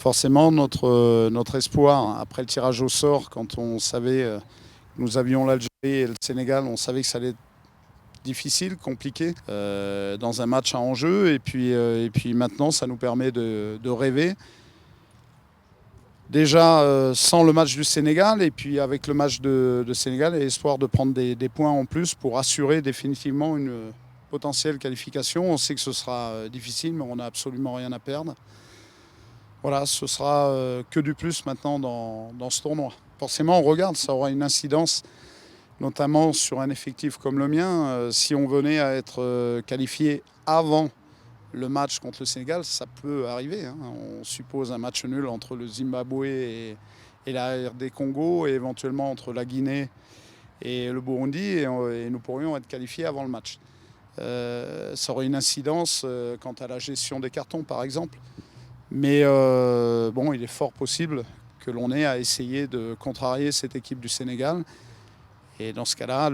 Forcément, notre espoir, après le tirage au sort, quand on savait que nous avions l'Algérie et le Sénégal, on savait que ça allait être difficile, compliqué, dans un match à enjeu. Et puis maintenant, ça nous permet de rêver. Déjà sans le match du Sénégal et puis avec le match de Sénégal et l'espoir de prendre des points en plus pour assurer définitivement une potentielle qualification. On sait que ce sera difficile, mais on n'a absolument rien à perdre. Voilà, ce sera que du plus maintenant dans ce tournoi. Forcément, on regarde, ça aura une incidence, notamment sur un effectif comme le mien. Si on venait à être qualifié avant le match contre le Sénégal, ça peut arriver. On suppose un match nul entre le Zimbabwe et la RD Congo, et éventuellement entre la Guinée et le Burundi, et nous pourrions être qualifiés avant le match. Ça aurait une incidence quant à la gestion des cartons, par exemple. Mais bon, il est fort possible que l'on ait à essayer de contrarier cette équipe du Sénégal. Et dans ce cas-là,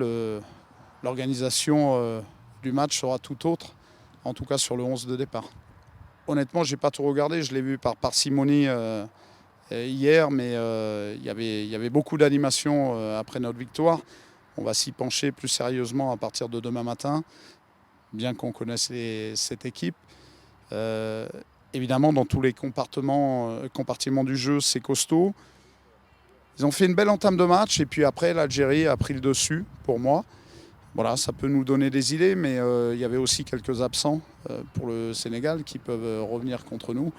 l'organisation du match sera tout autre, en tout cas sur le 11 de départ. Honnêtement, je n'ai pas tout regardé, je l'ai vu par parcimonie hier, mais il y avait beaucoup d'animation après notre victoire. On va s'y pencher plus sérieusement à partir de demain matin, bien qu'on connaisse cette équipe. Évidemment, dans tous les compartiments du jeu, c'est costaud. Ils ont fait une belle entame de match et puis après, l'Algérie a pris le dessus pour moi. Voilà, ça peut nous donner des idées, mais il y avait aussi quelques absents pour le Sénégal qui peuvent revenir contre nous.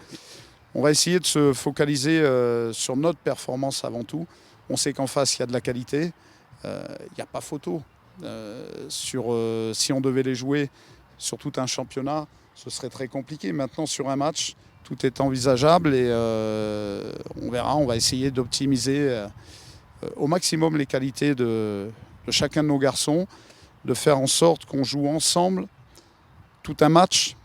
On va essayer de se focaliser sur notre performance avant tout. On sait qu'en face, il y a de la qualité. Il n'y a pas photo. Si on devait les jouer sur tout un championnat, ce serait très compliqué. Maintenant, sur un match, tout est envisageable et on verra. On va essayer d'optimiser au maximum les qualités de chacun de nos garçons, de faire en sorte qu'on joue ensemble tout un match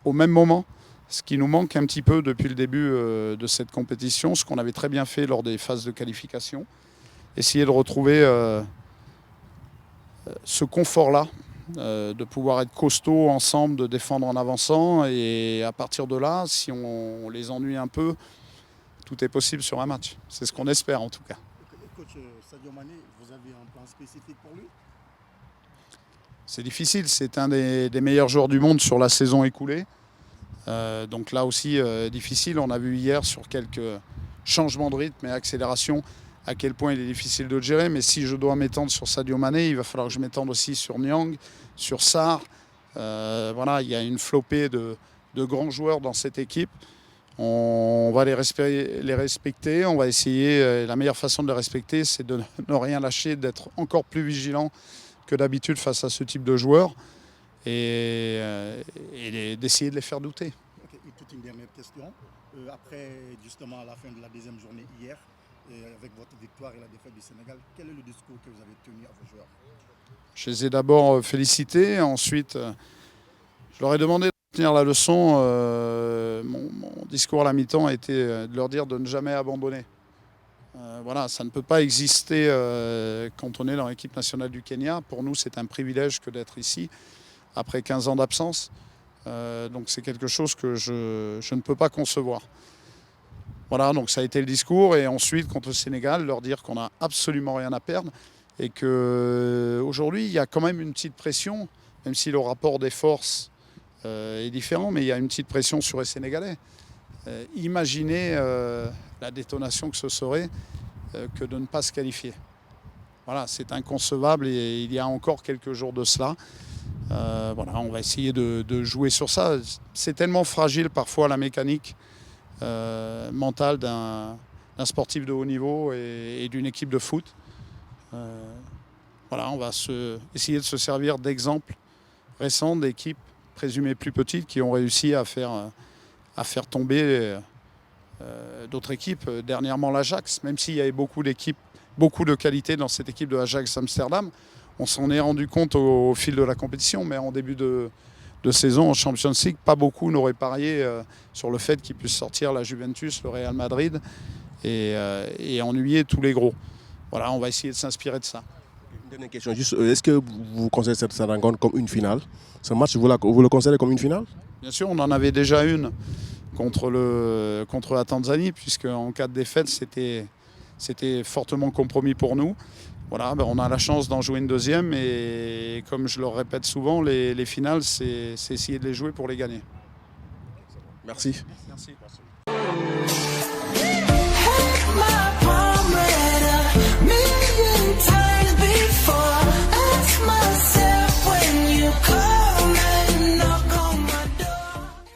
au même moment, ce qui nous manque un petit peu depuis le début de cette compétition, ce qu'on avait très bien fait lors des phases de qualification. Essayer de retrouver ce confort-là, de pouvoir être costaud ensemble, de défendre en avançant, et à partir de là, si on les ennuie un peu, tout est possible sur un match. C'est ce qu'on espère en tout cas. Coach Sadio Mané, vous avez un plan spécifique pour lui? C'est difficile, c'est un des meilleurs joueurs du monde sur la saison écoulée. Donc là aussi, difficile. On a vu hier sur quelques changements de rythme et accélération à quel point il est difficile de le gérer. Mais si je dois m'étendre sur Sadio Mané, il va falloir que je m'étende aussi sur Niang, sur Sarr. Voilà, il y a une flopée de grands joueurs dans cette équipe. On va les respecter. On va essayer. La meilleure façon de les respecter, c'est de ne rien lâcher, d'être encore plus vigilant que d'habitude face à ce type de joueurs et d'essayer de les faire douter. Okay. Et toute une dernière question. Après justement la fin de la deuxième journée hier, avec votre victoire et la défaite du Sénégal, quel est le discours que vous avez tenu à vos joueurs? Je les ai d'abord félicités, ensuite je leur ai demandé de retenir la leçon. Mon discours à la mi-temps a été de leur dire de ne jamais abandonner. Voilà, ça ne peut pas exister quand on est dans l'équipe nationale du Kenya. Pour nous, c'est un privilège que d'être ici après 15 ans d'absence. Donc c'est quelque chose que je ne peux pas concevoir. Voilà, donc ça a été le discours. Et ensuite, contre le Sénégal, leur dire qu'on n'a absolument rien à perdre et qu'aujourd'hui, il y a quand même une petite pression, même si le rapport des forces est différent, mais il y a une petite pression sur les Sénégalais. Imaginez la détonation que ce serait que de ne pas se qualifier. Voilà, c'est inconcevable et il y a encore quelques jours de cela. Voilà, on va essayer de jouer sur ça. C'est tellement fragile parfois la mécanique mentale d'un sportif de haut niveau et d'une équipe de foot. Voilà, on va essayer de se servir d'exemples récents d'équipes présumées plus petites qui ont réussi à faire tomber d'autres équipes. Dernièrement l'Ajax, même s'il y avait beaucoup de qualité dans cette équipe de Ajax Amsterdam, on s'en est rendu compte au fil de la compétition, mais en début de saison en Champions League, pas beaucoup n'auraient parié sur le fait qu'ils puissent sortir la Juventus, le Real Madrid et ennuyer tous les gros. Voilà, on va essayer de s'inspirer de ça. Une dernière question, juste, est-ce que vous considérez cette rencontre comme une finale? Ce match, vous le considérez comme une finale? Bien sûr, on en avait déjà une contre la Tanzanie, puisque en cas de défaite, c'était fortement compromis pour nous. Voilà, on a la chance d'en jouer une deuxième et comme je le répète souvent, les finales, c'est essayer de les jouer pour les gagner. Merci. Merci.